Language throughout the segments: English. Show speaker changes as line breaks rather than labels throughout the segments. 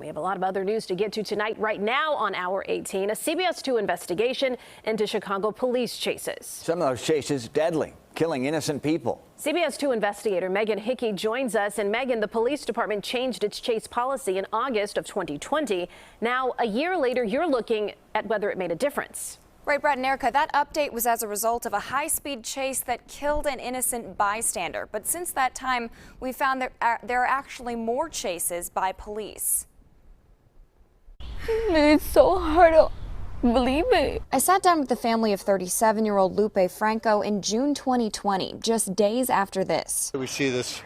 We have a lot of other news to get to tonight. Right now on Hour 18, a CBS 2 investigation into Chicago police chases.
Some of those chases deadly, killing innocent people.
CBS 2 investigator Megan Hickey joins us. And Megan, the police department changed its chase policy in August of 2020. Now, a year later, you're looking at whether it made a difference.
Right, Brad and Erica, that update was as a result of a high-speed chase that killed an innocent bystander. But since that time, we found there are actually more chases by police.
It's so hard to believe it.
I sat down with the family of 37-year-old Lupe Franco in June 2020, just days after this.
We see this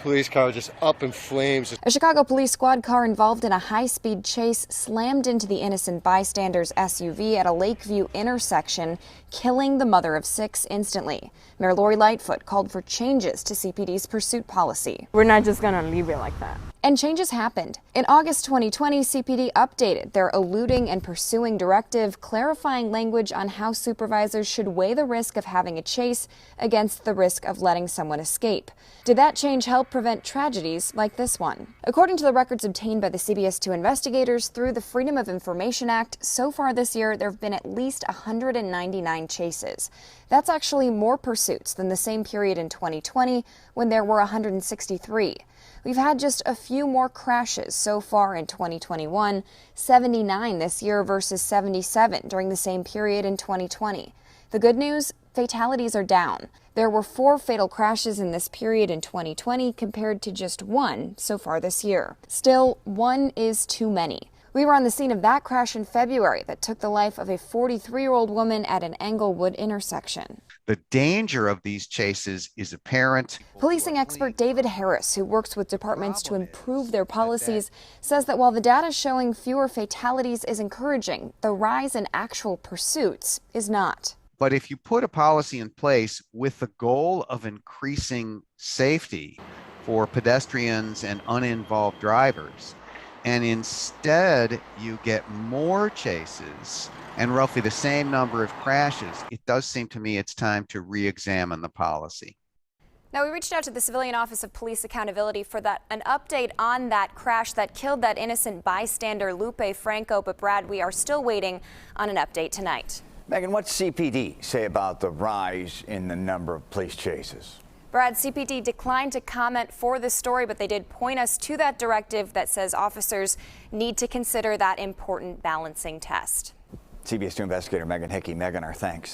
police car just up in flames.
A Chicago police squad car involved in a high-speed chase slammed into the innocent bystander's SUV at a Lakeview intersection, killing the mother of 6 instantly. Mayor Lori Lightfoot called for changes to CPD's pursuit policy.
We're not just gonna leave it like that.
And changes happened. In August 2020, CPD updated their eluding and pursuing directive, clarifying language on how supervisors should weigh the risk of having a chase against the risk of letting someone escape. Did that change help prevent tragedies like this one? According to the records obtained by the CBS 2 investigators through the Freedom of Information Act, so far this year there have been at least 199 chases. That's actually more pursuits than the same period in 2020 when there were 163. We've had just a few more crashes so far in 2021, 79 this year versus 77 during the same period in 2020. The good news, fatalities are down. There were 4 fatal crashes in this period in 2020 compared to just 1 so far this year. Still, 1 is too many. We were on the scene of that crash in February that took the life of a 43-year-old woman at an Englewood intersection.
The danger of these chases is apparent.
Policing expert David Harris, who works with departments to improve their policies, says that while the data showing fewer fatalities is encouraging, the rise in actual pursuits is not.
But if you put a policy in place with the goal of increasing safety for pedestrians and uninvolved drivers, and instead you get more chases and roughly the same number of crashes, it does seem to me it's time to re-examine the policy.
Now, we reached out to the Civilian Office of Police Accountability for an update on that crash that killed that innocent bystander, Lupe Franco. But Brad, we are still waiting on an update tonight.
Megan, what's CPD say about the rise in the number of police chases?
Brad, CPD declined to comment for this story, but they did point us to that directive that says officers need to consider that important balancing test.
CBS 2 investigator Megan Hickey. Megan, our thanks.